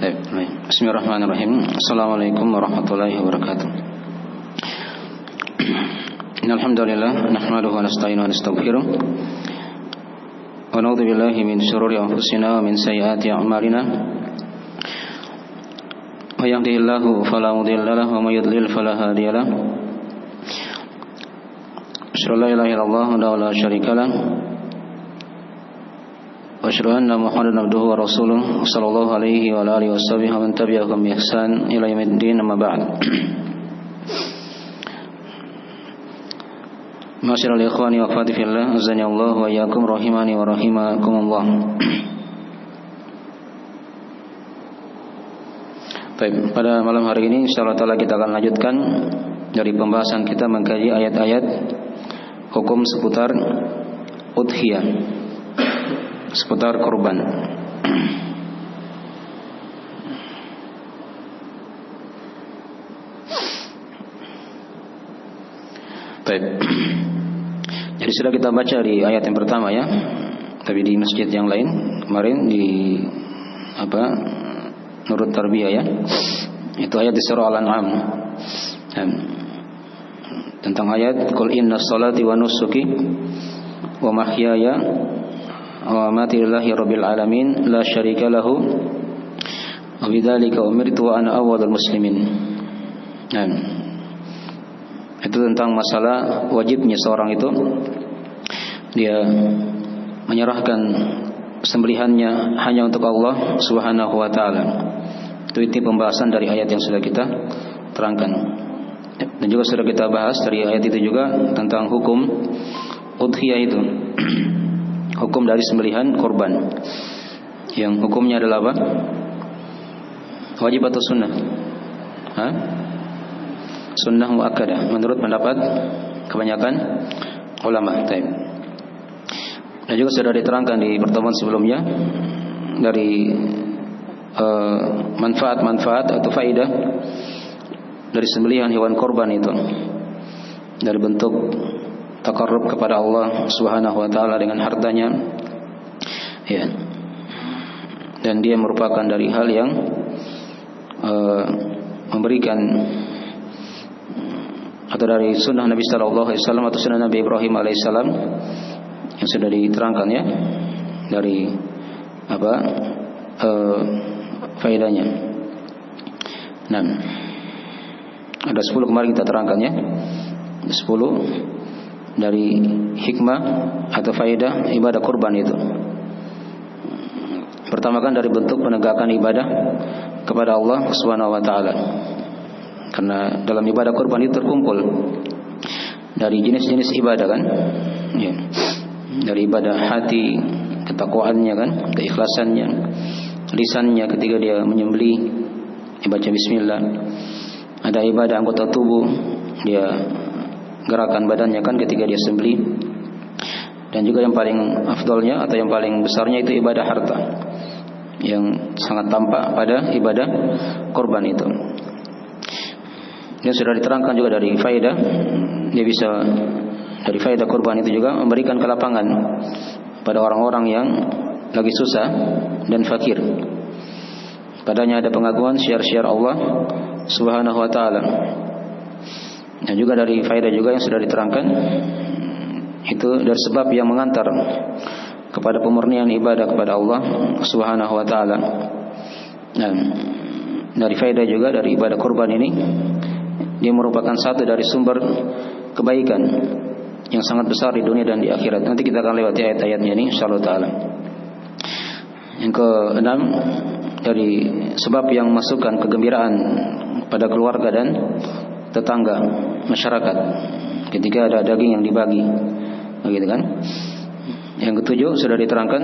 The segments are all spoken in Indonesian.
Bismillahirrahmanirrahim. Assalamualaikum warahmatullahi wabarakatuh. Alhamdulillah nahmaduhu wa nasta'inuhu wa nastaghfiruh wa na'udzu billahi min shururi anfusina wa min sayyiati a'malina. May yahdihillahu fala mudilla lahu wa may yudlil fala hadiya lahu. Asyhadu an la ilaha illallah wa la syarika lahu wa asyhadu anna Muhammadan abduhu wa rasuluh sallallahu alaihi wa alihi washabihi wa man tabi'ahum bi ihsan ila yaumiddin, amma ba'd. Ma'asyiral ikhwani wa akhwati fillah, azani Allah wa iyyakum rahimani wa rahimakumullah. Baik, pada malam hari ini insyaallah taala kita akan lanjutkan dari pembahasan kita mengkaji ayat-ayat hukum seputar udhiyah, seputar kurban. Baik. Jadi sudah kita baca di ayat yang pertama ya, tapi di masjid yang lain kemarin di Nurut Tarbiyah ya. Itu ayat di surah Al-An'am. Tentang ayat qul inna sholati wa nusuki wa mahyaya wa mamati lillahi rabbil alamin la syarika lahu wa bidzalika umirtu wa ana awwalul muslimin. Itu tentang masalah wajibnya seorang itu dia menyerahkan sembelihannya hanya untuk Allah Subhanahu wa taala. Itu inti pembahasan dari ayat yang sudah kita terangkan. Dan juga sudah kita bahas dari ayat itu juga tentang hukum udhiyah itu. Hukum dari sembelihan kurban. Yang hukumnya adalah apa? Wajib atau sunnah? Sunnah muakkadah menurut pendapat kebanyakan ulama. Dan juga sudah diterangkan di pertemuan sebelumnya dari manfaat-manfaat atau faidah dari sembelihan hewan kurban itu, dari bentuk taqarrub kepada Allah Subhanahu wa taala dengan hartanya ya. Dan dia merupakan dari hal yang memberikan atau dari sunnah Nabi sallallahu alaihi wasallam atau sunnah Nabi Ibrahim alaihissalam yang sudah diterangkan ya dari faedahnya. Nah, ada 10 kemarin kita terangkan ya. 10 dari hikmah atau faedah ibadah kurban itu. Pertama kan dari bentuk penegakan ibadah kepada Allah Subhanahu wa taala. Karena dalam ibadah kurban itu terkumpul dari jenis-jenis ibadah kan. Ya. Dari ibadah hati, ketakwaannya kan, keikhlasannya, lisannya ketika dia menyembelih, dibaca bismillah. Ada ibadah anggota tubuh, dia gerakan badannya kan ketika dia sembelih. Dan juga yang paling afdolnya atau yang paling besarnya itu ibadah harta, yang sangat tampak pada ibadah kurban itu. Yang sudah diterangkan juga dari faedah, dia bisa dari faedah kurban itu juga memberikan kelapangan pada orang-orang yang lagi susah dan fakir. Padanya ada pengakuan syiar-syiar Allah Subhanahu wa taala. Dan juga dari faedah juga yang sudah diterangkan itu dari sebab yang mengantar kepada pemurnian ibadah kepada Allah Subhanahu wa taala. Dan dari faedah juga dari ibadah kurban ini, dia merupakan satu dari sumber kebaikan yang sangat besar di dunia dan di akhirat. Nanti kita akan lewati ayat-ayatnya ini insyaallah taala. Yang ke-6 dari sebab yang masukkan kegembiraan pada keluarga dan tetangga masyarakat ketika ada daging yang dibagi, begitu kan? Yang ke-7 sudah diterangkan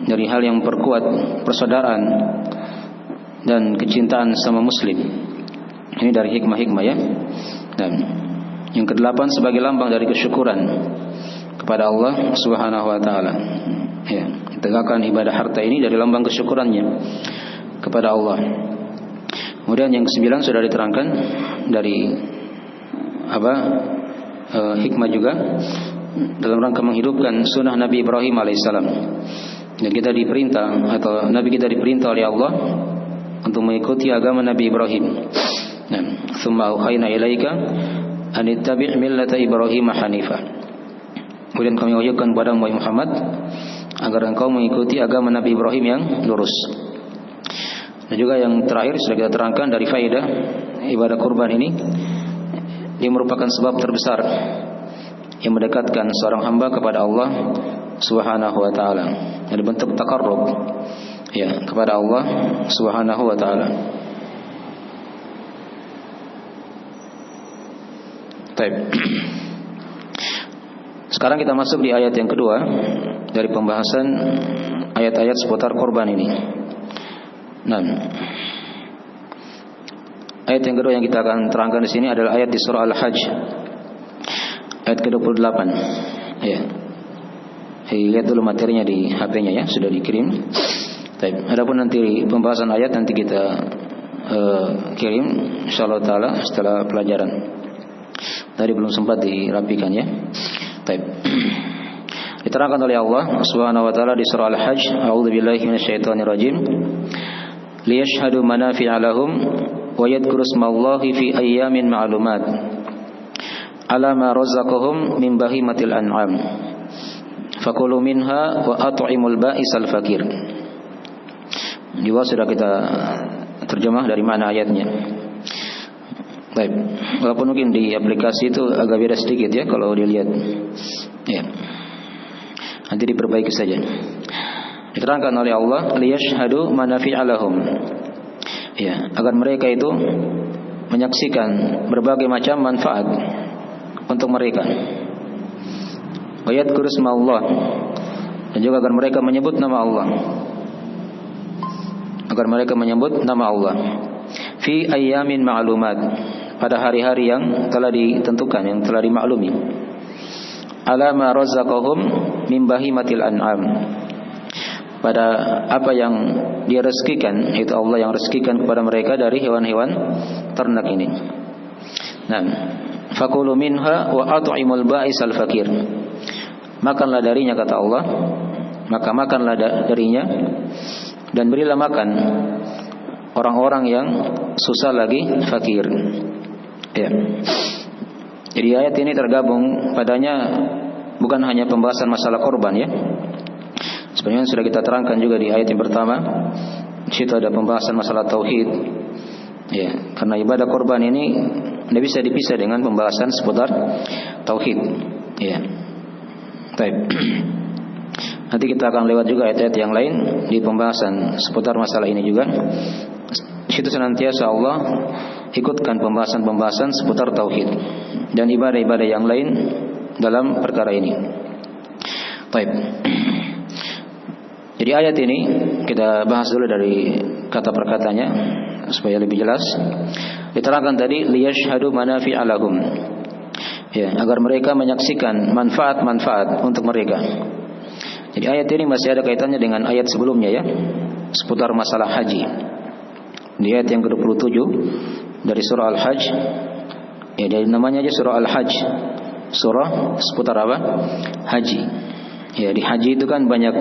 dari hal yang memperkuat persaudaraan dan kecintaan sama muslim. Ini dari hikmah-hikmah ya. Dan yang ke-8 sebagai lambang dari kesyukuran kepada Allah Subhanahu wa taala. Ya, tegakkan ibadah harta ini dari lambang kesyukurannya kepada Allah. Kemudian yang ke-9 sudah diterangkan dari hikmah juga dalam rangka menghidupkan sunnah Nabi Ibrahim alaihissalam. Dan kita diperintah atau Nabi kita diperintah oleh Allah untuk mengikuti agama Nabi Ibrahim. Nah, tsumma auhayna ilaika an ittabi' millata Ibrahim hanifa. Kemudian kami wahyukan kepada Muhammad agar engkau mengikuti agama Nabi Ibrahim yang lurus. Dan juga yang terakhir sudah kita terangkan dari faedah ibadah kurban ini, dia merupakan sebab terbesar yang mendekatkan seorang hamba kepada Allah Subhanahu wa taala. Dari bentuk taqarrub ya kepada Allah Subhanahu wa taala. Baik. Sekarang kita masuk di ayat yang kedua dari pembahasan ayat-ayat seputar kurban ini. Nah, ayat yang kedua yang kita akan terangkan di sini adalah ayat di surah Al-Hajj ayat ke-28. Ya. Lihat dulu materinya di HP-nya ya, sudah dikirim. Baik. Adapun nanti pembahasan ayat nanti kita kirim insyaallah taala setelah pelajaran. Tadi belum sempat dirapikan ya. Baik. Diterangkan oleh Allah Subhanahu wa taala di surah Al-Hajj, a'udzubillahi minasyaitonir rajim. Liyashhadu manafi'a lahum wa yadhkuru ismallahi fi ayyamin ma'lumat ala ma razaqahum min bahimatil an'am fakulu minha wa at'imul ba'isal fakir. Juga sudah kita terjemah dari mana ayatnya. Baik, walaupun mungkin di aplikasi itu agak beda sedikit ya kalau dilihat. Ya. Nanti diperbaiki saja. Diterangkan oleh Allah, liyashhadu manafi'a lahum. Ya, agar mereka itu menyaksikan berbagai macam manfaat untuk mereka. Wa yadhkuru ismallah, dan juga agar mereka menyebut nama Allah. Agar mereka menyebut nama Allah. Fi ayyamin ma'lumat, pada hari-hari yang telah ditentukan, yang telah dimaklumi. Ala ma razaqahum min bahimatil an'am, pada apa yang dia rezekikan, itu Allah yang rezekikan kepada mereka dari hewan-hewan ternak ini. Nah, fakulu minha wa at'imul ba'isal fakir. Makanlah darinya kata Allah, maka makanlah darinya dan berilah makan orang-orang yang susah lagi fakir. Ya. Jadi ayat ini tergabung padanya bukan hanya pembahasan masalah korban ya. Sebenarnya sudah kita terangkan juga di ayat yang pertama. Di situ ada pembahasan masalah tauhid. Ya, karena ibadah korban ini tidak bisa dipisah dengan pembahasan seputar tauhid. Ya. Baik. Nanti kita akan lewat juga ayat-ayat yang lain di pembahasan seputar masalah ini juga. Di situ senantiasa Allah ikutkan pembahasan-pembahasan seputar tauhid dan ibadah-ibadah yang lain dalam perkara ini. Baik. Jadi ayat ini kita bahas dulu dari kata per katanya supaya lebih jelas. Diterangkan tadi liyashhadu manafi'a lahum. Ya, agar mereka menyaksikan manfaat-manfaat untuk mereka. Jadi ayat ini masih ada kaitannya dengan ayat sebelumnya ya, seputar masalah haji. Di ayat yang ke-27 dari surah Al-Hajj. Ya, dari namanya aja surah Al-Hajj. Surah seputar apa? Haji. Ya, di haji itu kan banyak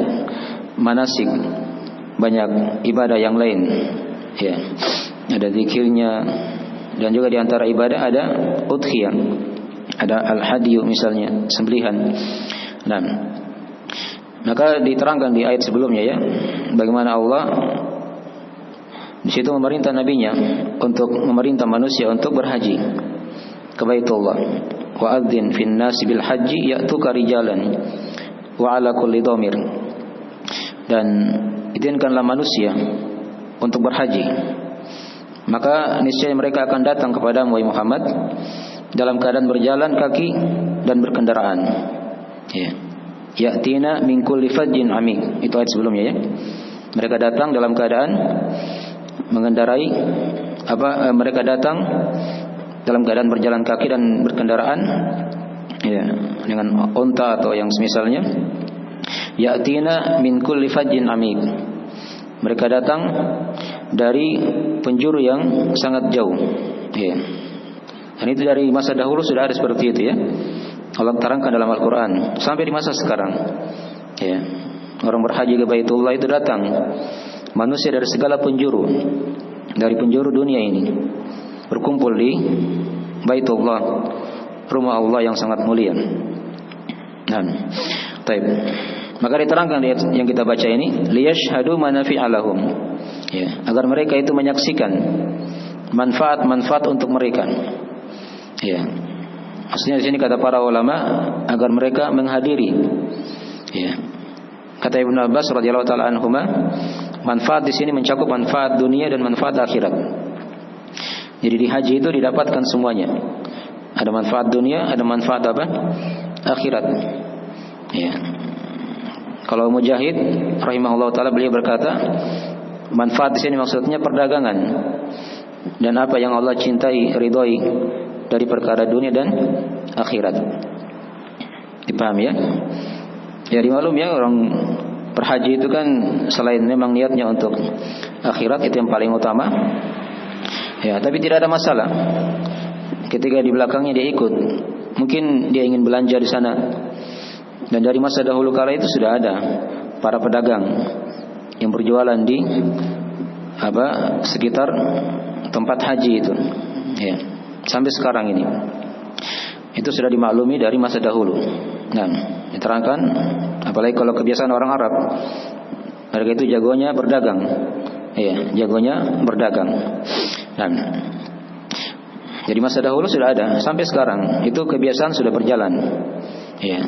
manasik, banyak ibadah yang lain. Ya. Ada zikirnya dan juga di antara ibadah ada udhiyah. Ada al-hadiyu misalnya, sembelihan. Nah, maka diterangkan di ayat sebelumnya ya, bagaimana Allah di situ memerintah nabinya untuk memerintah manusia untuk berhaji ke Baitullah. Wa adzin fin nasi bil haji ya'tuka rijalan wa ala kulli dhamir. Dan izinkanlah manusia untuk berhaji, maka niscaya mereka akan datang kepada Muhammad dalam keadaan berjalan kaki dan berkendaraan. Ya. Ya'tina min kulli fajjin amik. Itu ayat sebelumnya ya. Mereka datang dalam keadaan mengendarai mereka datang dalam keadaan berjalan kaki dan berkendaraan ya, dengan unta atau yang semisalnya. Ya'tina min kulli fajjin amik. Mereka datang dari penjuru yang sangat jauh. Ya. Dan itu dari masa dahulu sudah ada seperti itu ya. Allah terangkan dalam Al-Quran sampai di masa sekarang. Ya. Orang berhaji ke Baitullah itu datang manusia dari segala penjuru. dari penjuru dunia ini berkumpul di Baitullah, rumah Allah yang sangat mulia. Nah, baik. Maka diterangkan yang kita baca ini, liyashhadu manafi'a lahum. Ya, agar mereka itu menyaksikan manfaat-manfaat untuk mereka. Ya. Maksudnya di sini kata para ulama agar mereka menghadiri. Ya. Kata Ibnu Abbas radhiyallahu taala anhuma, manfaat di sini mencakup manfaat dunia dan manfaat akhirat. Jadi di haji itu didapatkan semuanya. Ada manfaat dunia, ada manfaat apa? Akhirat. Ya. Kalau Mujahid rahimahullah taala beliau berkata, manfaat di sini maksudnya perdagangan dan apa yang Allah cintai, ridhoi dari perkara dunia dan akhirat. Dipahami ya? Ya dimaklum ya, orang berhaji itu kan selain memang niatnya untuk akhirat, itu yang paling utama. Ya, tapi tidak ada masalah ketika di belakangnya dia ikut. Mungkin dia ingin belanja di sana. Dan dari masa dahulu kala itu sudah ada para pedagang yang berjualan di sekitar tempat haji itu. Ya, sampai sekarang ini. Itu sudah dimaklumi dari masa dahulu. Nah, diterangkan apalagi kalau kebiasaan orang Arab, mereka itu jagonya berdagang. Ya, jagonya berdagang. Dan jadi masa dahulu sudah ada sampai sekarang. Itu kebiasaan sudah berjalan. Ya.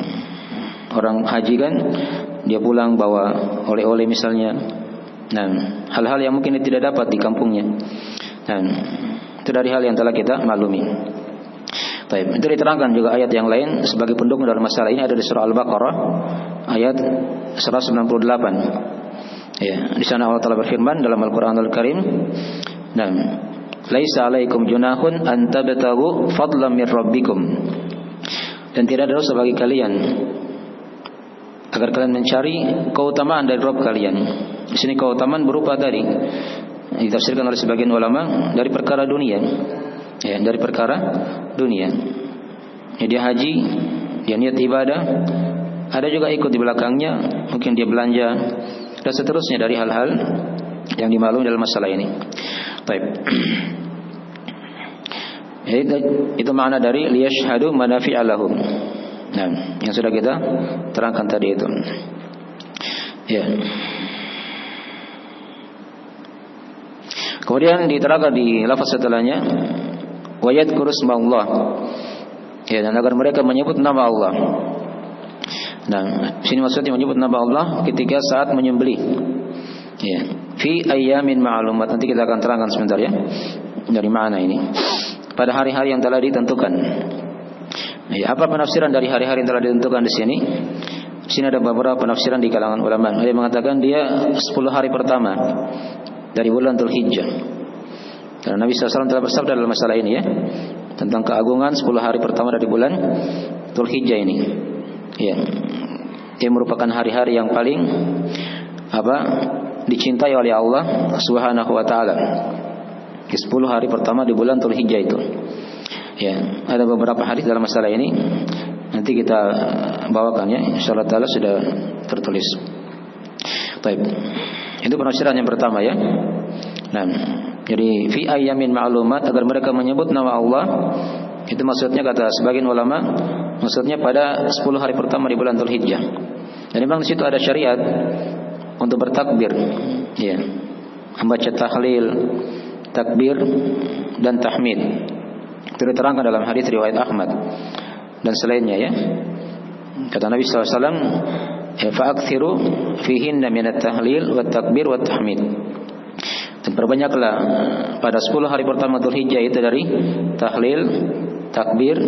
Orang haji kan dia pulang bawa oleh-oleh misalnya. Nah, hal-hal yang mungkin tidak dapat di kampungnya. Nah, itu dari hal yang telah kita maklumi. Baik, itu diterangkan juga ayat yang lain sebagai pendukung dalam masalah ini, ada di surah Al-Baqarah ayat 198. Ya, di sana Allah Taala berfirman dalam Al-Qur'anul Karim, "Nah, laisa 'alaikum junahun an tabtaghu fadlan min rabbikum." Dan tidak ada dosa bagi kalian agar kalian mencari keutamaan dari Rabb kalian. Di sini keutamaan berupa tadi ditafsirkan oleh sebagian ulama dari perkara dunia. Ya, dari perkara dunia. Ya, dia haji, dia niat ibadah, ada juga ikut di belakangnya, mungkin dia belanja dan seterusnya dari hal-hal yang dimaklumi dalam masalah ini. Baik. Ya, itu makna dari liyashhadu manafi'a lahum. Nah, yang sudah kita terangkan tadi itu. Ya. Kemudian diterangkan di lafaz setelahnya, wa yadhkuru ismallah. Ya, dan agar mereka menyebut nama Allah. Nah, sini maksudnya menyebut nama Allah ketika saat menyembelih. Ya, fi ayyamin ma'lumat. Nanti kita akan terangkan sebentar ya dari mana ini. Pada hari-hari yang telah ditentukan. Ya, apa penafsiran dari hari-hari yang telah ditentukan di sini? Di sini ada beberapa penafsiran di kalangan ulama. Ada yang mengatakan dia 10 hari pertama dari bulan Dzulhijjah. Karena Nabi SAW telah bersabda dalam masalah ini ya, tentang keagungan 10 hari pertama dari bulan Dzulhijjah ini. Ya, dia merupakan hari-hari yang paling dicintai oleh Allah Subhanahu wa taala. 10 hari pertama di bulan Dzulhijjah itu. Ya, ada beberapa hadis dalam masalah ini. Nanti kita bawakan ya, insyaallah taala sudah tertulis. Baik. Itu penafsiran yang pertama ya. Nah, jadi fi ayyamin ma'lumat, agar mereka menyebut nama Allah. Itu maksudnya kata sebagian ulama, maksudnya pada 10 hari pertama di bulan Dzulhijjah. Dan memang di situ ada syariat untuk bertakbir. Ya. Membaca tahlil, takbir dan tahmid. Itu diterangkan dalam hadis riwayat Ahmad dan selainnya ya. Kata Nabi SAW, fa'akthiru fihinna minat tahlil wa takbir wa tahmid. Dan perbanyaklah pada 10 hari pertama Dzulhijjah itu dari tahlil, takbir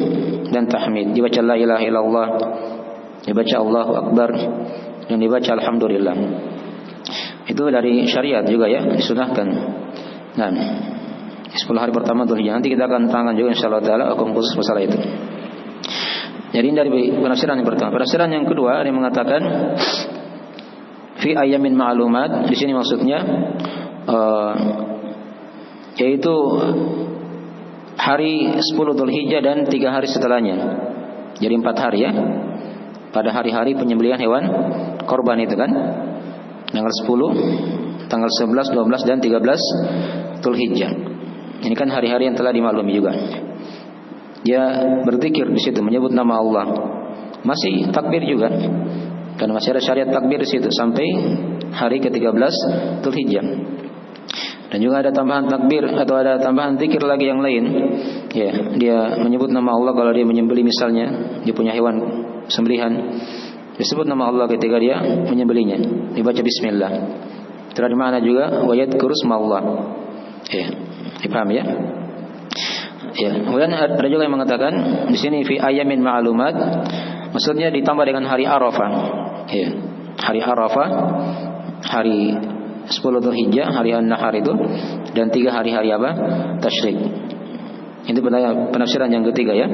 dan tahmid. Dibaca la ilaha illallah, dibaca Allahu akbar, dan dibaca alhamdulillah. Itu dari syariat juga ya, disunahkan. Nah, 10 hari pertama Dzulhijjah. Nanti kita akan terangkan juga insyaallah taala hukum khusus masalah itu. Jadi dari penafsiran yang pertama. Penafsiran yang kedua yang mengatakan fi ayyamin ma'lumat, di sini maksudnya yaitu hari 10 Dzulhijjah dan 3 hari setelahnya. Jadi 4 hari ya. Pada hari-hari penyembelihan hewan korban itu kan. Tanggal 10, tanggal 11, 12 dan 13 Dzulhijjah. Ini kan hari-hari yang telah dimaklumi juga. Dia berzikir di situ, menyebut nama Allah. Masih takbir juga. Dan masih ada syariat takbir di situ sampai hari ke-13 Dzulhijjah. Dan juga ada tambahan takbir atau ada tambahan zikir lagi yang lain. Ya, dia menyebut nama Allah kalau dia menyembelih misalnya, dia punya hewan sembelihan. Disebut nama Allah ketika dia menyembelihnya. Dibaca bismillah. Terus di mana juga wa yadhkuru Allah. Ya, dipaham ya? Ya, kemudian ada juga yang mengatakan di sini fi ayamin ma'lumat, maksudnya ditambah dengan hari Arafah. Ya, hari Arafah, hari 10 Dzulhijjah, hari An-Nahar itu, dan 3 hari-hari apa? Tasyrik. Itu penafsiran yang ketiga ya.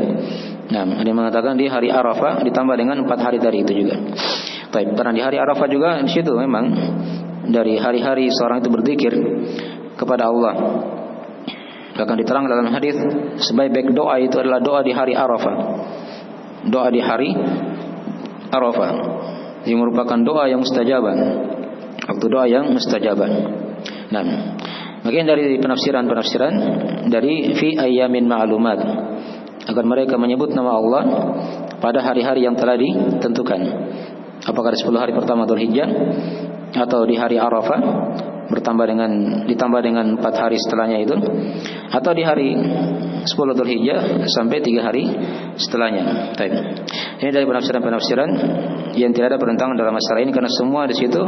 Nah, ada yang mengatakan di hari Arafah ditambah dengan 4 hari dari itu juga. Baik, karena di hari Arafah juga di situ memang dari hari-hari seorang itu berzikir kepada Allah. Bahkan diterang dalam hadis sebaik-baik doa itu adalah doa di hari Arafah. Doa di hari Arafah. Ini merupakan doa yang mustajabah. Waktu doa yang mustajabah. Nah, bagian dari penafsiran dari fi ayyamin ma'lumat, agar mereka menyebut nama Allah pada hari-hari yang telah ditentukan. Apakah di 10 hari pertama Dzulhijjah atau di hari Arafah ditambah dengan 4 hari setelahnya itu, atau di hari 10 Dzulhijjah sampai 3 hari setelahnya. Baik. Ini dari penafsiran yang tidak ada pertentangan dalam masalah ini, karena semua di situ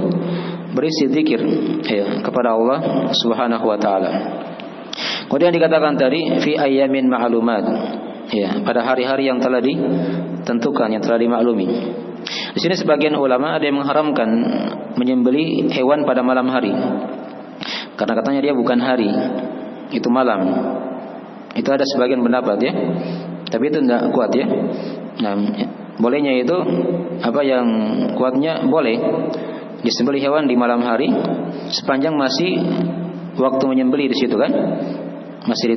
berisi zikir ya, kepada Allah Subhanahu wa taala. Kemudian dikatakan tadi fi ayyamin ma'lumat, ya, pada hari-hari yang telah ditentukan, yang telah dimaklumi. Di sini sebagian ulama ada yang mengharamkan menyembelih hewan pada malam hari, karena katanya dia bukan hari, itu malam. Itu ada sebagian pendapat ya, tapi itu tidak kuat ya. Nah, bolehnya itu apa yang kuatnya boleh disembelih hewan di malam hari sepanjang masih waktu menyembelih di situ kan, masih di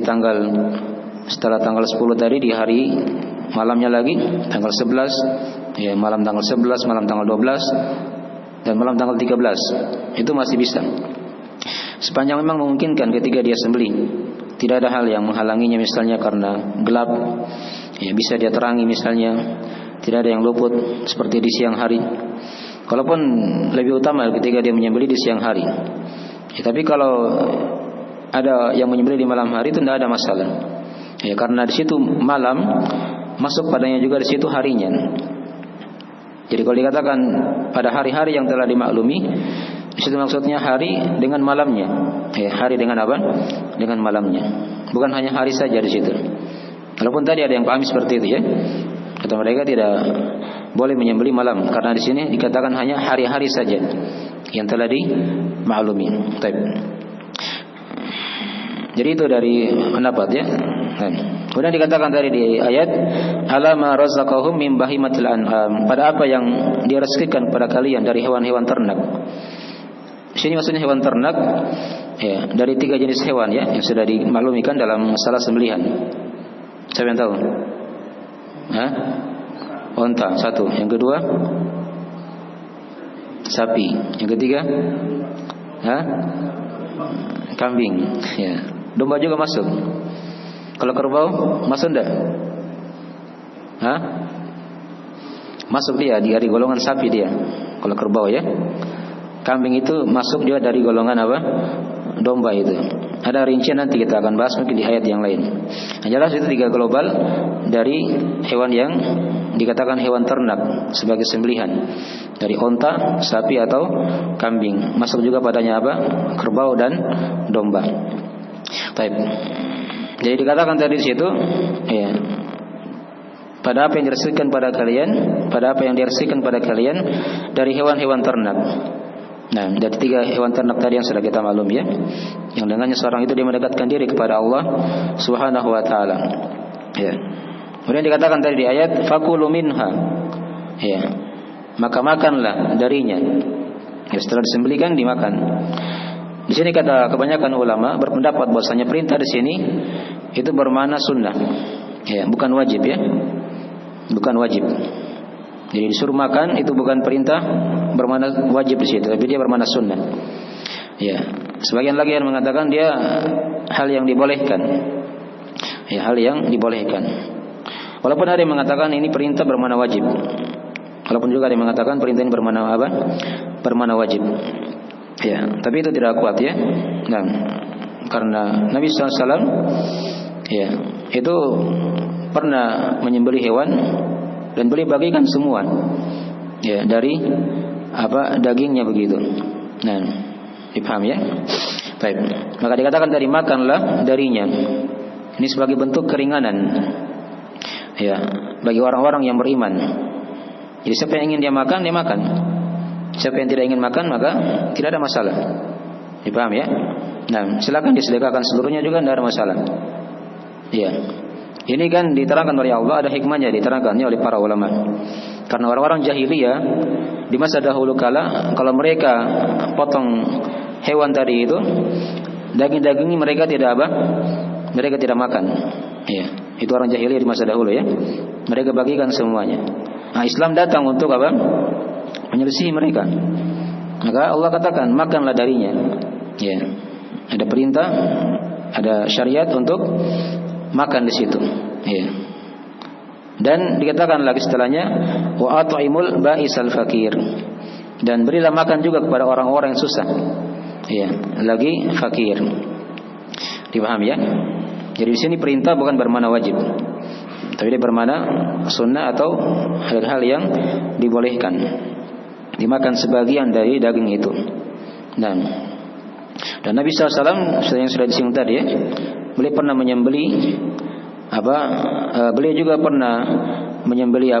setelah tanggal 10 tadi, di hari malamnya lagi tanggal 11 ya, malam tanggal 11, malam tanggal 12 dan malam tanggal 13 itu masih bisa, sepanjang memang memungkinkan ketika dia sembelih. Tidak ada hal yang menghalanginya, misalnya karena gelap ya, bisa dia terangi misalnya, tidak ada yang luput seperti di siang hari. Kalaupun lebih utama ketika dia menyembelih di siang hari ya, tapi kalau ada yang menyembelih di malam hari itu tidak ada masalah ya, karena di situ malam masuk padanya juga di situ harinya. Jadi kalau dikatakan pada hari-hari yang telah dimaklumi, di situ maksudnya hari dengan malamnya. Ya, hari dengan apa? Dengan malamnya. Bukan hanya hari saja di situ. Walaupun tadi ada yang paham seperti itu ya. Kata mereka tidak boleh menyembelih malam, karena di sini dikatakan hanya hari-hari saja yang telah dimaklumi. Jadi itu dari pendapat ya. Kemudian dikatakan tadi di ayat alama razaqahum min bahimatil an'am, pada apa yang dia rezekikan pada kalian dari hewan-hewan ternak. Di sini maksudnya hewan ternak ya, dari 3 jenis hewan ya, yang sudah dimaklumikan dalam masalah sembelihan. Siapa yang tahu? Onta satu, yang kedua sapi, yang ketiga kambing ya. Domba juga masuk. Kalau kerbau masuk enggak? Masuk dia dari golongan sapi dia. Kalau kerbau ya. Kambing itu masuk juga dari golongan apa? Domba itu. Ada rincian nanti kita akan bahas mungkin di ayat yang lain. Yang jelas itu 3 global dari hewan yang dikatakan hewan ternak sebagai sembelihan, dari onta, sapi atau kambing. Masuk juga padanya apa? Kerbau dan domba. Baik. Jadi dikatakan tadi di situ ya, pada apa yang direzekikan pada kalian, pada apa yang direzekikan pada kalian dari hewan-hewan ternak. Nah, dari 3 hewan ternak tadi yang sudah kita maklum ya, yang dengannya seorang itu dia mendekatkan diri kepada Allah Subhanahu wa taala. Ya. Kemudian dikatakan tadi di ayat fakulu minha. Ya. Maka makanlah darinya. Ya, setelah disembelihkan dimakan. Di sini kata kebanyakan ulama berpendapat bahwasanya perintah di sini itu bermakna sunnah. Ya, bukan wajib ya. Bukan wajib. Jadi disuruh makan itu bukan perintah bermakna wajib di situ, tapi dia bermakna sunnah. Ya, sebagian lagi yang mengatakan dia hal yang dibolehkan. Ya, hal yang dibolehkan. Walaupun ada yang mengatakan ini perintah bermakna wajib. Walaupun juga ada yang mengatakan perintah ini bermakna apa? Bermakna wajib. Ya, tapi itu tidak kuat ya. Nah, karena Nabi SAW ya, itu pernah menyembelih hewan dan beliau bagikan semua. Ya, dari apa dagingnya begitu. Nah, dipaham ya? Baik. Maka dikatakan tadi makanlah darinya. Ini sebagai bentuk keringanan. Ya, bagi orang-orang yang beriman. Jadi siapa yang ingin dia makan, dia makan. Siapa yang tidak ingin makan, maka tidak ada masalah. Dipaham ya? Nah, silakan disedekahkan seluruhnya juga tidak ada masalah. Ya. Ini kan diterangkan oleh Allah, ada hikmahnya diterangkannya oleh para ulama. Karena orang-orang jahiliyah di masa dahulu kala, kalau mereka potong hewan tadi itu, daging-dagingnya mereka tidak apa? Mereka tidak makan. Ya, itu orang jahiliyah di masa dahulu ya. Mereka bagikan semuanya. Nah, Islam datang untuk apa? Menyelisihi mereka. Maka Allah katakan makanlah darinya. Ya, ada perintah, ada syariat untuk makan di situ. Ya. Dan dikatakan lagi setelahnya wa at'imul ba'isal fakir. Dan berilah makan juga kepada orang-orang yang susah. Ya, lagi fakir. Dipahami ya? Jadi di sini perintah bukan bermakna wajib. Tapi dia bermakna sunnah atau hal-hal yang dibolehkan. Dimakan sebagian dari daging itu. Dan Nabi SAW yang sudah disinggung tadi ya, beliau pernah menyembeli beliau juga pernah menyembeli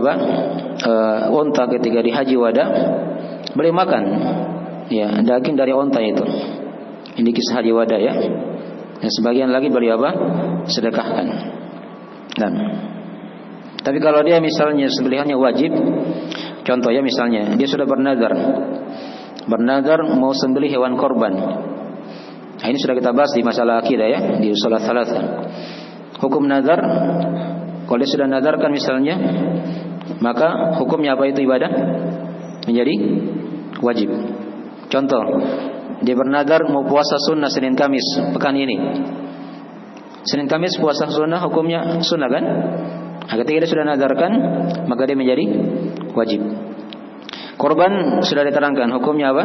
unta ketika di haji wada. Beliau makan ya daging dari unta itu. Ini kisah haji wada ya. Dan sebagian lagi beliau sedekahkan. Dan tapi kalau dia misalnya sembelihannya wajib, contoh ya misalnya dia sudah bernazar mau sembelih hewan korban. Nah, ini sudah kita bahas di masalah akidah ya, di salat thalatha. Hukum nazar, kalau dia sudah nazarkan misalnya, maka hukumnya apa itu ibadah? Menjadi wajib. Contoh, dia bernazar mau puasa sunnah Senin Kamis pekan ini. Senin Kamis puasa sunnah, hukumnya sunnah kan? Nah, ketika dia sudah nazarkan, maka dia menjadi wajib. Korban sudah diterangkan hukumnya apa?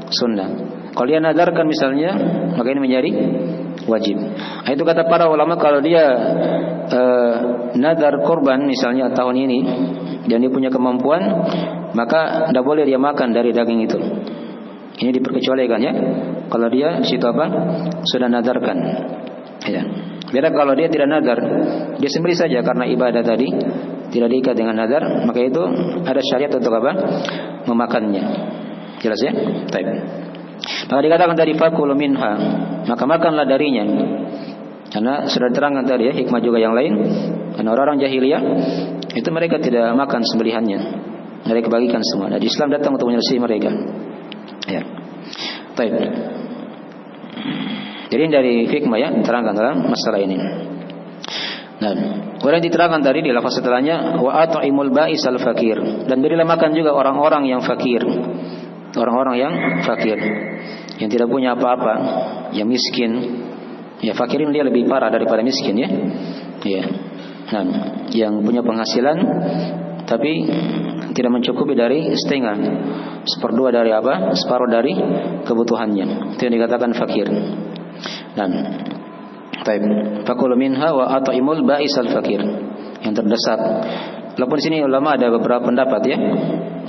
Sunnah. Kalau dia nazarkan misalnya, maka ini menjadi wajib. Nah, itu kata para ulama, kalau dia nazar korban misalnya tahun ini dan dia punya kemampuan, maka tidak boleh dia makan dari daging itu. Ini diperkecualikan ya. Kalau dia situ sudah nazarkan. Ya. Beda kalau dia tidak nazar, dia sembelih saja karena ibadah tadi, tidak diikat dengan nazar, maka itu ada syariat untuk memakannya. Jelas ya? Baik. Maka dikatakan tadi fakulu minha, maka makanlah darinya. Karena sudah diterangkan tadi ya, hikmah juga yang lain. Karena orang-orang jahiliyah itu mereka tidak makan sembelihannya, mereka bagikan semua. Dan Islam datang untuk menyelesaikan mereka. Ya. Baik. Jadi dari hikmah ya diterangkan dalam masalah ini. Nah, kemudian diterangkan tadi di lafaz setelahnya wa at'imul ba'isal fakir, dan berilah makan juga orang-orang yang fakir. Orang-orang yang fakir, yang tidak punya apa-apa, yang miskin. Ya, fakirin dia lebih parah daripada miskin ya. Ya. Nah, yang punya penghasilan tapi tidak mencukupi dari setengah, seperdua dari separuh dari kebutuhannya. Itu yang dikatakan fakir. Dan baik, fakulu minha wa at'imul ba'isal fakir, yang terdesak. Walaupun di sini ulama ada beberapa pendapat ya.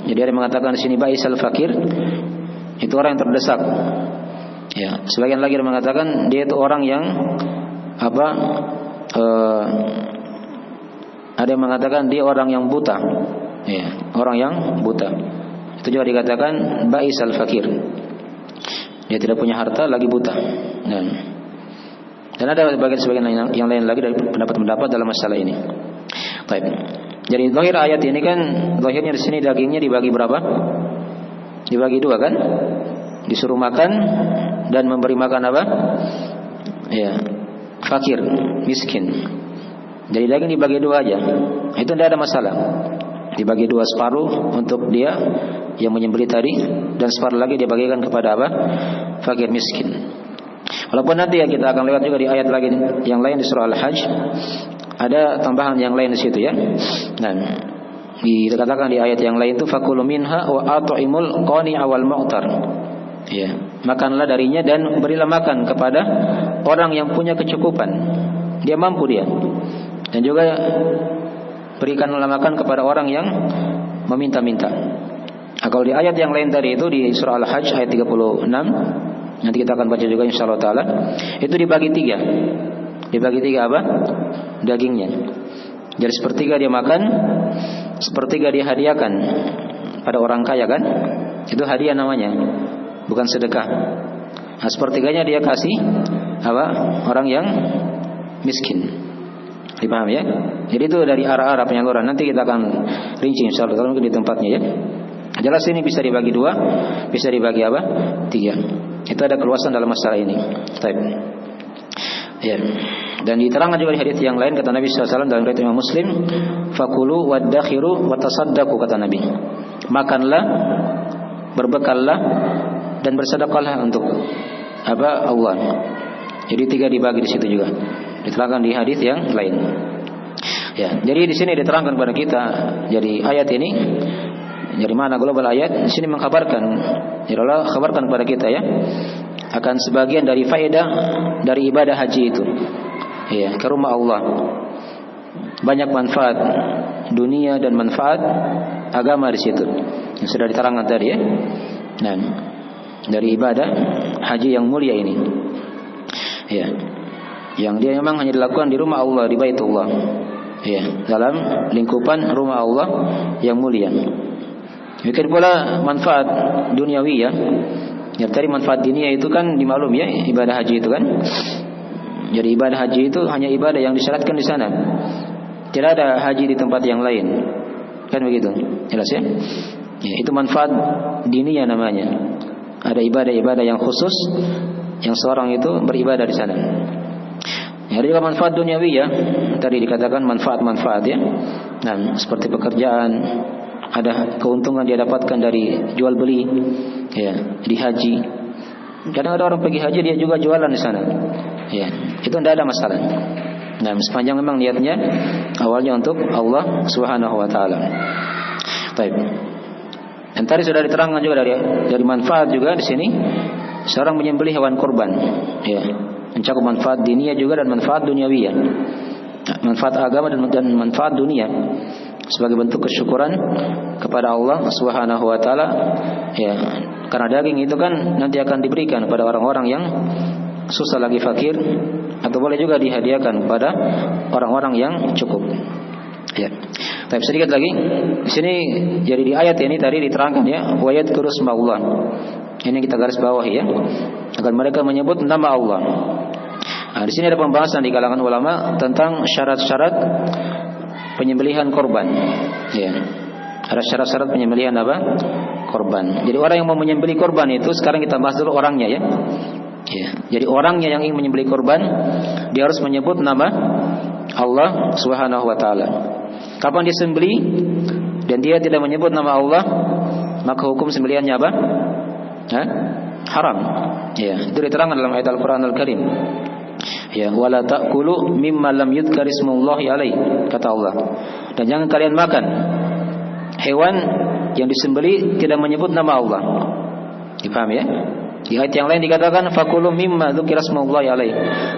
Jadi ada yang mengatakan di sini ba'isal fakir itu orang yang terdesak. Ya, sebagian lagi ada yang mengatakan dia itu orang yang ada yang mengatakan dia orang yang buta. Ya, orang yang buta. Itu juga dikatakan ba'isal fakir. Dia tidak punya harta lagi buta. Dan ada sebagian yang lain lagi dari pendapat-pendapat dalam masalah ini. Baik. Jadi zahir ayat ini kan, zahirnya di sini dagingnya dibagi berapa? Dibagi dua kan? Disuruh makan dan memberi makan apa? Ya, fakir, miskin. Jadi daging dibagi dua aja. Itu tidak ada masalah. Dibagi dua, separuh untuk dia yang menyembelih tadi, dan separuh lagi dia bagikan kepada apa? Fakir miskin. Walaupun nanti ya kita akan lewat juga di ayat lagi yang lain di surah Al-Hajj, ada tambahan yang lain di situ ya. Nah, dikatakan di ayat yang lain itu fakulu minha wa at'imul qani'a wal mu'tar. Ya, makanlah darinya dan berilah makan kepada orang yang punya kecukupan. Dia mampu dia. Dan juga berikanlah makan kepada orang yang meminta-minta. Nah, kalau di ayat yang lain tadi itu di surah Al-Hajj ayat 36, nanti kita akan baca juga insyaallah taala, itu dibagi tiga. Dibagi tiga apa? Dagingnya. Jadi sepertiga dia makan, sepertiga dia hadiahkan pada orang kaya kan? Itu hadiah namanya, bukan sedekah. Nah, sepertiganya dia kasih apa? Orang yang miskin. Dipaham ya? Jadi itu dari arah-arah penyaluran. Nanti kita akan rinci insyaallah kalau mungkin di tempatnya ya. Jelas ini bisa dibagi dua, bisa dibagi apa? Tiga. Itu ada keluasan dalam masalah ini. Baik. Ya. Dan diterangkan juga di hadis yang lain kata Nabi SAW dalam riwayat Imam Muslim, fakulu wadakhiru watasaddaqu kata Nabi. Makanlah, berbekallah dan bersedekahlah untuk apa? Allah. Jadi tiga dibagi di situ juga. Diterangkan di hadis yang lain. Ya, jadi di sini diterangkan kepada kita. Jadi ayat ini dari mana global ayat? Di sini mengkabarkan, ya Allah kabarkan kepada kita ya, akan sebagian dari faedah dari ibadah haji itu. Ya, ke rumah Allah. Banyak manfaat dunia dan manfaat agama di situ. Yang sudah diterangkan tadi ya. Nah, dari ibadah haji yang mulia ini. Ya. Yang dia memang hanya dilakukan di rumah Allah, di Baitullah. Ya, dalam lingkupan rumah Allah yang mulia. Demikian pula manfaat duniawi ya. Ya, tadi manfaat dunia itu kan dimaklum ya, ibadah haji itu kan. Jadi ibadah haji itu hanya ibadah yang disyaratkan di sana. Tidak ada haji di tempat yang lain. Kan begitu? Jelas ya? Ya, itu manfaat dunia namanya. Ada ibadah-ibadah yang khusus yang seorang itu beribadah di sana. Ya, ada juga manfaat duniawi ya. Tadi dikatakan manfaat-manfaat ya. Nah, seperti pekerjaan, ada keuntungan dia dapatkan dari jual beli ya, di haji. Kadang ada orang pergi haji dia juga jualan di sana. Ya, itu tidak ada masalah. Nah, sepanjang memang niatnya awalnya untuk Allah Subhanahu wa taala. Baik. Dan tadi sudah diterangkan juga dari manfaat juga di sini seorang menyembelih hewan kurban. Ya, mencakup manfaat dunia juga dan manfaat duniawi ya. Manfaat agama dan manfaat dunia sebagai bentuk kesyukuran kepada Allah Subhanahu wa taala ya, karena daging itu kan nanti akan diberikan kepada orang-orang yang susah lagi fakir, atau boleh juga dihadiahkan kepada orang-orang yang cukup ya. Tapi sedikit lagi di sini, jadi di ayat ini tadi diterangkan ya, wa yadhkuru ismallah. Ini kita garis bawah ya, agar mereka menyebut nama Allah. Nah, di sini ada pembahasan di kalangan ulama tentang syarat-syarat penyembelihan korban. Ya. Ada syarat-syarat penyembelihan apa? Korban. Jadi orang yang mau menyembelih korban itu sekarang kita bahas dulu orangnya ya. Ya. Jadi orangnya yang ingin menyembelih korban, dia harus menyebut nama Allah Subhanahu wa taala. Kapan dia sembelih dan dia tidak menyebut nama Allah, maka hukum sembelihannya apa? Haram. Ya, itu diterangkan dalam ayat Al-Qur'an Al-Karim. Ya, wala ta'kulu mimma lam yudhkar ismullahi alaihi, kata Allah. Dan jangan kalian makan hewan yang disembelih tidak menyebut nama Allah. Dipaham ya? Di ayat yang lain dikatakan fakulu mimma dzukira ismullahi alaihi.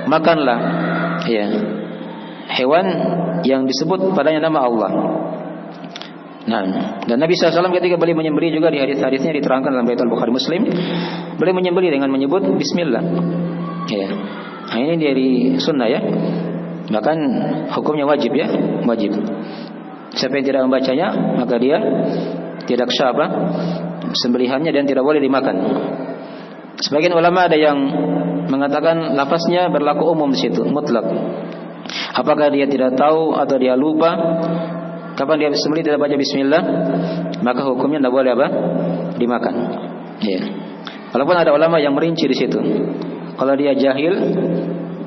Makanlah ya, hewan yang disebut padanya nama Allah. Nah, dan Nabi SAW ketika beliau menyembelih juga di hadis-hadisnya diterangkan dalam Riwayat Al-Bukhari Muslim, beliau menyembelih dengan menyebut bismillah. Ya. Nah, ini dari sunnah ya. Bahkan hukumnya wajib ya, wajib. Siapa yang tidak membacanya, maka dia tidak sah apa? Sembelihannya dan tidak boleh dimakan. Sebagian ulama ada yang mengatakan lafaznya berlaku umum di situ, mutlak. Apakah dia tidak tahu atau dia lupa kapan dia sembelih tidak baca bismillah, maka hukumnya tidak boleh apa? Dimakan. Ya. Walaupun ada ulama yang merinci di situ. Kalau dia jahil,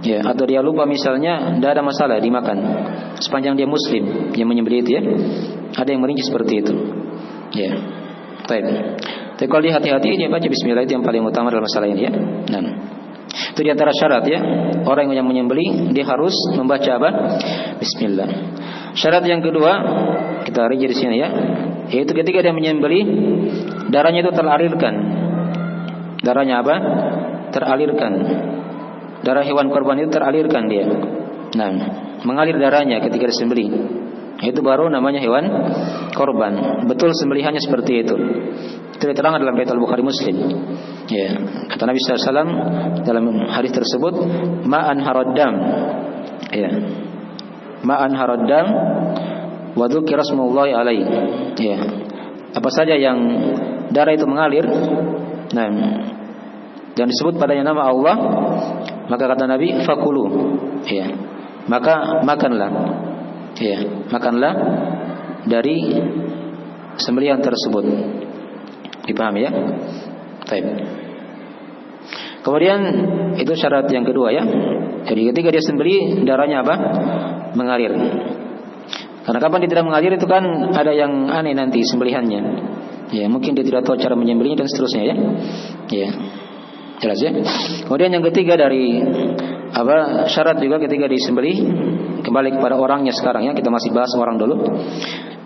ya, atau dia lupa misalnya, tidak ada masalah dimakan. Sepanjang dia muslim yang menyembelih itu ya. Ada yang merinci seperti itu. Ya. Baik. Tapi kalau dia hati-hati dia baca bismillah, itu yang paling utama dalam masalah ini ya. Nah, itu di antara syarat ya. Orang yang menyembelih dia harus membaca apa? Bismillah. Syarat yang kedua, kita rinci di sini ya, yaitu ketika dia menyembelih darahnya itu teralirkan. Darahnya apa? Teralirkan. Darah hewan korban itu teralirkan dia. Nah, mengalir darahnya ketika disembelih. Itu baru namanya hewan korban. Betul sembelihannya seperti itu. Itu diterangkan dalam riwayat Al-Bukhari Muslim. Ya, kata Nabi SAW dalam hadis tersebut, ma'an haraddam. Ya. Ma'an haraddam wa dzukira smullahi alaihi. Ya. Apa saja yang darah itu mengalir, nah, dan disebut padanya nama Allah, maka kata Nabi fakulu. Ya. Maka makanlah. Ya, makanlah dari sembelihan tersebut. Dipahami ya? Baik. Kemudian itu syarat yang kedua ya. Jadi ketika dia sembelih darahnya apa? Mengalir. Karena kapan dia tidak mengalir itu kan ada yang aneh nanti sembelihannya. Ya, mungkin dia tidak tahu cara menyembelihnya dan seterusnya ya. Ya. Jelas ya? Kemudian yang ketiga dari syarat juga ketika disembelih, kembali kepada orangnya sekarang ya, kita masih bahas orang dulu.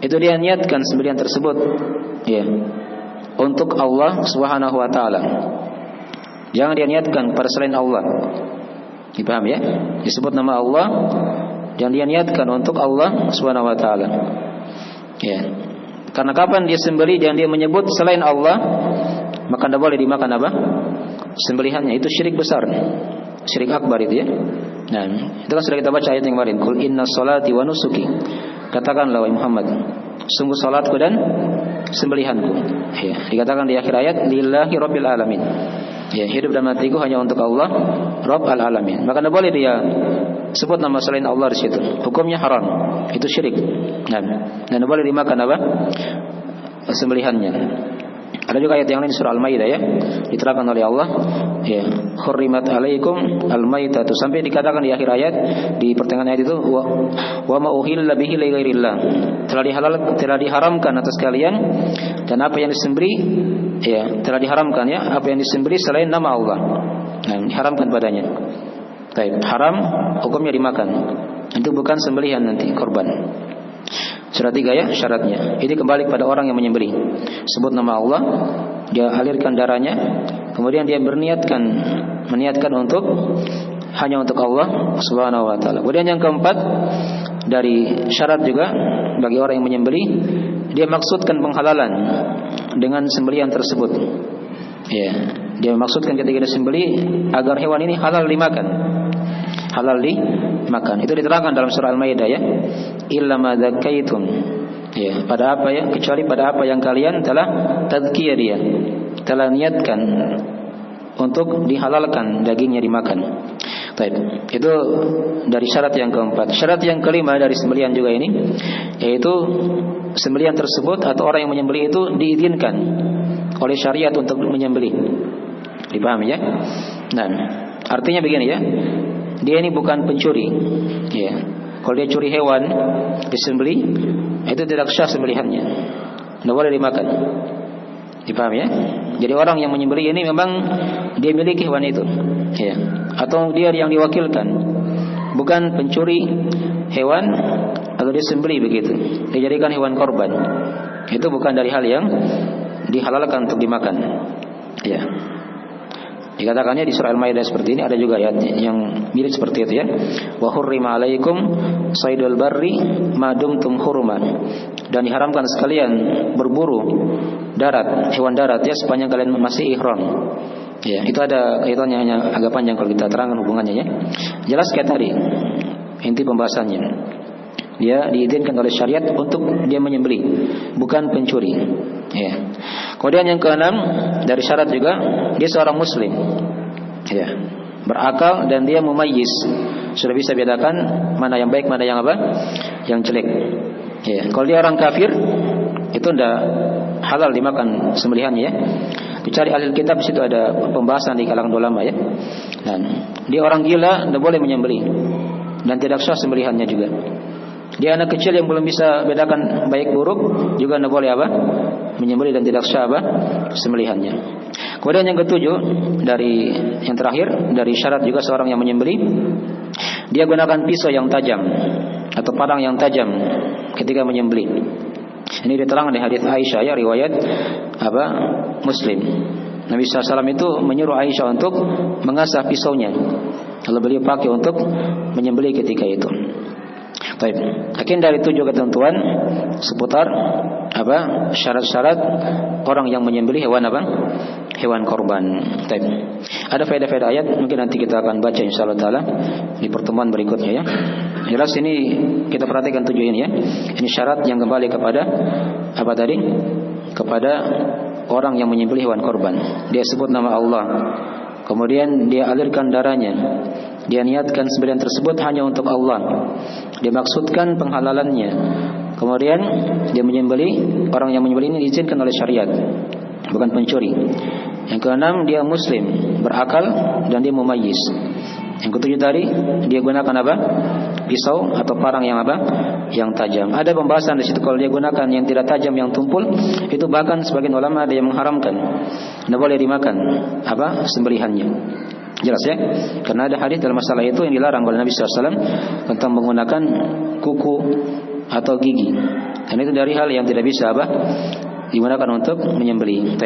Itu dia niatkan sembelihan tersebut ya untuk Allah Subhanahu wa taala. Jangan dia niatkan pada selain Allah. Dipaham ya? Disebut nama Allah dan dia niatkan untuk Allah Subhanahu wa taala. Ya. Karena kapan dia sembelih dan dia menyebut selain Allah, maka tidak boleh dimakan apa? Sembelihannya. Itu syirik besar. Syirik akbar itu ya. Nah, itu kan sudah kita baca ayat yang kemarin. Qul inna sholati wa nusuki. Katakanlah wahai Muhammad, sungguh salatku dan sembelihanku. Ya, dikatakan di akhir ayat lillahi rabbil alamin. Ya, hidup dan matiku hanya untuk Allah Rabb al-alamin. Maka tidak boleh dia sebut nama selain Allah di situ. Hukumnya haram. Itu syirik. Nah, dan tidak boleh dimakan apa? Sembelihannya. Ada juga ayat yang lain surah Al-Maidah ya, diterangkan oleh Allah ya, hurrimat alaikum al-maitatu, sampai dikatakan di akhir ayat, di pertengahan ayat itu wa ma uhilla bihi li ghairillah, telah diharamkan atas kalian dan apa yang disembelih ya, telah diharamkan ya, apa yang disembelih selain nama Allah. Nah, diharamkan padanya. Baik, haram hukumnya dimakan. Itu bukan sembelihan nanti korban. Syarat 3 ya syaratnya. Ini kembali pada orang yang menyembelih. Sebut nama Allah, dia alirkan darahnya, kemudian dia meniatkan untuk hanya untuk Allah Subhanahu wa taala. Kemudian yang keempat dari syarat juga bagi orang yang menyembelih, dia maksudkan penghalalan dengan sembelihan tersebut. Ya, dia maksudkan ketika disembelih agar hewan ini halal dimakan. Halal dimakan. Itu diterangkan dalam surah Al-Maidah ya. Illa ma dzakaitum. Ya, pada apa ya? Kecuali pada apa yang kalian telah tazkiyah dia. Telah niatkan untuk dihalalkan dagingnya dimakan. Baik. Itu dari syarat yang keempat. Syarat yang kelima dari sembelihan juga ini, yaitu sembelihan tersebut atau orang yang menyembelih itu diizinkan oleh syariat untuk menyembelih. Dipahami ya? Nah, artinya begini ya. Dia ini bukan pencuri. Ya. Kalau dia curi hewan disembelih, itu tidak sah sembelihannya. Tidak boleh dimakan. Dipahami ya? Jadi orang yang menyembelih ini memang dia miliki hewan itu. Ya. Atau dia yang diwakilkan. Bukan pencuri hewan atau disembelih begitu. Dijadikan hewan korban. Itu bukan dari hal yang dihalalkan untuk dimakan. Ya. Dikatakannya di surah Al-Maidah seperti ini, ada juga ayat yang mirip seperti itu ya. Wa hurrima alaikum saydul barri ma dumtum huruman. Dan diharamkan sekalian berburu darat, hewan darat ya, sepanjang kalian masih ihram. Ya, itu ada kaitannya, hanya agak panjang kalau kita terangkan hubungannya ya. Jelas kayak tadi inti pembahasannya. Dia diizinkan oleh syariat untuk dia menyembelih, bukan pencuri. Ya. Kemudian yang keenam dari syarat juga, dia seorang muslim. Ya. Berakal dan dia mumayyiz. Sudah bisa bedakan mana yang baik, mana yang apa? Yang jelek. Ya. Kalau dia orang kafir, itu tidak halal dimakan sembelihannya ya. Dicari ahli kitab, situ ada pembahasan di kalangan ulama ya. Dan dia orang gila, tidak boleh menyembelih dan tidak sah sembelihannya juga. Dia anak kecil yang belum bisa bedakan baik buruk, juga tidak boleh apa? menyembelih dan tidak sah sembelihannya. Kemudian yang ketujuh, dari yang terakhir dari syarat juga seorang yang menyembelih, dia gunakan pisau yang tajam atau padang yang tajam ketika menyembelih. Ini diterangkan di hadis Aisyah ya, riwayat Muslim. Nabi SAW itu menyuruh Aisyah untuk mengasah pisaunya, lalu beliau pakai untuk menyembelih ketika itu. Baik. Akhir dari 7 ketentuan seputar syarat-syarat orang yang menyembelih hewan korban. Baik. Ada faedah-faedah ayat mungkin nanti kita akan baca insyaallah taala di pertemuan berikutnya ya. Jelas ini kita perhatikan 7 ini ya. Ini syarat yang kembali kepada kepada orang yang menyembelih hewan korban. Dia sebut nama Allah, kemudian dia alirkan darahnya, dia niatkan sembelihan tersebut hanya untuk Allah, dia maksudkan penghalalannya, kemudian dia menyembelih. Orang yang menyembelih ini diizinkan oleh syariat, bukan pencuri. Yang keenam, dia muslim, berakal, dan dia mumayyiz. Yang ketujuh tadi, dia gunakan pisau atau parang yang yang tajam. Ada pembahasan di situ, kalau dia gunakan yang tidak tajam, yang tumpul, itu bahkan sebagian ulama ada yang mengharamkan, tidak boleh dimakan sembelihannya. Jelas ya, karena ada hadis dalam masalah itu yang dilarang oleh Nabi SAW tentang menggunakan kuku atau gigi, dan itu dari hal yang tidak bisa digunakan untuk menyembelih.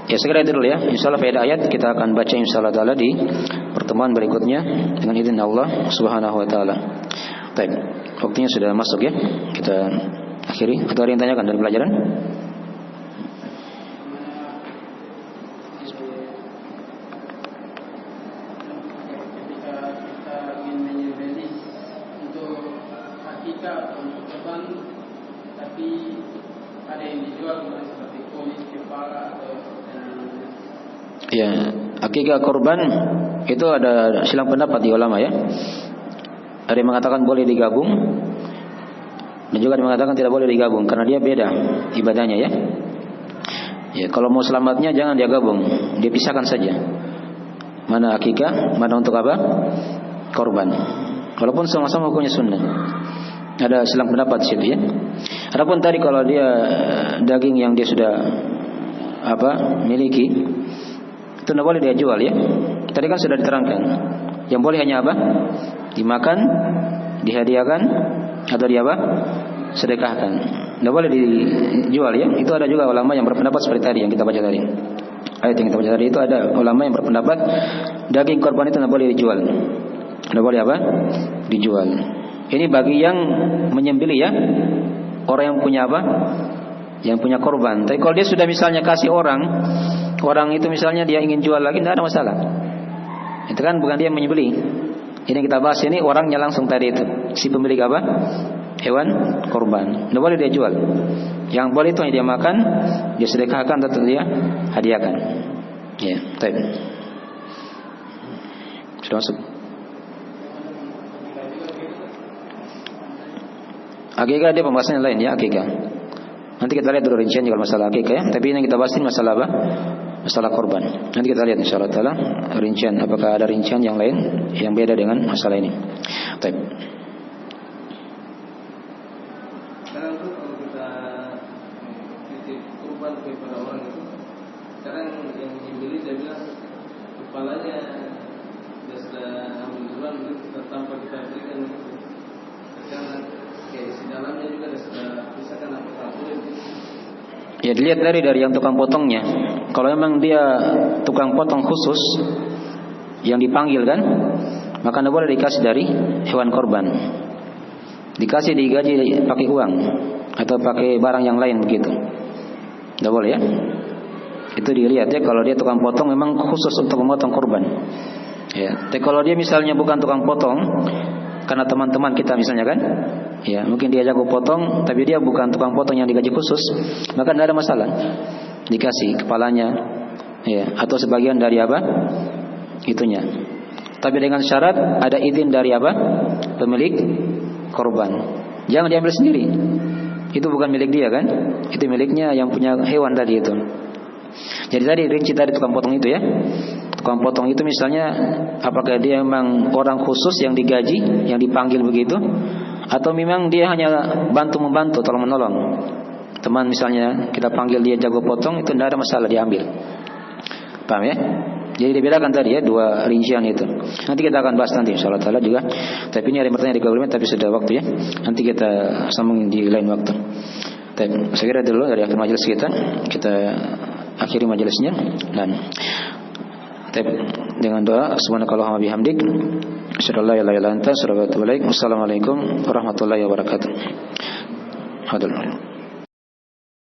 Ya, segera itu dulu ya. Insyaallah faedah ayat kita akan baca insyaallah taala di pertemuan berikutnya dengan izin Allah Subhanahu wa taala. Baik, waktunya sudah masuk ya. Kita akhiri. Atau ada yang tanyakan dari pelajaran? Ya, akikah korban itu ada silang pendapat di ulama ya. Ada yang mengatakan boleh digabung, dan juga ada yang mengatakan tidak boleh digabung karena dia beda ibadahnya ya. Ya, kalau mau selamatnya jangan dia gabung, dia pisahkan saja. Mana akikah, mana untuk korban. Walaupun sama-sama hukumnya sunnah. Ada silang pendapat di situ ya. Adapun tadi kalau dia daging yang dia sudah miliki, itu tidak boleh dia jual ya. Tadi kan sudah diterangkan. Yang boleh hanya dimakan, dihadiahkan, atau sedekahkan. Tidak boleh dijual ya. Itu ada juga ulama yang berpendapat seperti tadi yang kita baca tadi. Ayat yang kita baca tadi itu ada ulama yang berpendapat daging korban itu tidak boleh dijual. Tidak boleh dijual. Ini bagi yang menyembelih ya. Orang yang punya yang punya korban. Tapi kalau dia sudah misalnya kasih orang itu misalnya dia ingin jual lagi, tidak ada masalah. Itu kan bukan dia menyembelih. Ini kita bahas ini orangnya langsung tadi itu, si pemilik hewan korban. Tidak boleh dia jual. Yang boleh itu hanya dia makan, dia sedekahkan atau dia hadiahkan. Ya, baik. Sudah masuk. Akikah dia pembahasannya lain ya, akikah. Nanti kita lihat dulu rincian kalau masalah akikah ya. Tapi ini kita bahas ini masalah masalah korban. Nanti kita lihat insyaallah taala rincian, apakah ada rincian yang lain yang beda dengan masalah ini. Baik. Sekarang tuh kalau kita titip kurban kepada orang itu, sekarang yang dibeli dia bilang kepalanya sudah ambil duluan begitu, tanpa kita berikan gitu. Sekarang kayak isi dalamnya juga sudah pisahkan apa boleh gitu. Ya, dilihat dari yang tukang potongnya. Kalau memang dia tukang potong khusus yang dipanggil kan, maka tidak boleh dikasih dari hewan korban. Dikasih digaji pakai uang atau pakai barang yang lain begitu. Tidak boleh ya. Itu dilihat ya, kalau dia tukang potong memang khusus untuk memotong korban. Ya, tapi kalau dia misalnya bukan tukang potong, karena teman-teman kita misalnya kan, ya mungkin dia jago potong, tapi dia bukan tukang potong yang digaji khusus, maka tidak ada masalah. Dikasih kepalanya, ya, atau sebagian dari itunya. Tapi dengan syarat ada izin dari pemilik korban. Jangan diambil sendiri. Itu bukan milik dia kan? Itu miliknya yang punya hewan tadi itu. Jadi tadi rinci tadi tukang potong itu ya. Tukang potong itu misalnya apakah dia memang orang khusus yang digaji, yang dipanggil begitu, atau memang dia hanya bantu-membantu, tolong-menolong. teman misalnya kita panggil dia jago potong, itu tidak ada masalah diambil. Paham ya? Jadi dibedakan tadi ya dua rincian itu. Nanti kita akan bahas nanti insyaallah taala juga. Tapi ini ada pertanyaan di Google Meet tapi sudah waktu ya. Nanti kita sambung di lain waktu. Tapi saya kira dulu dari akhir majelis kita akhiri majelisnya dan dengan doa subhanakallahumma bihamdik asyhadu an la ilaha illa anta astaghfiruka wa atubu ilaik. Wassalamualaikum warahmatullahi wabarakatuh.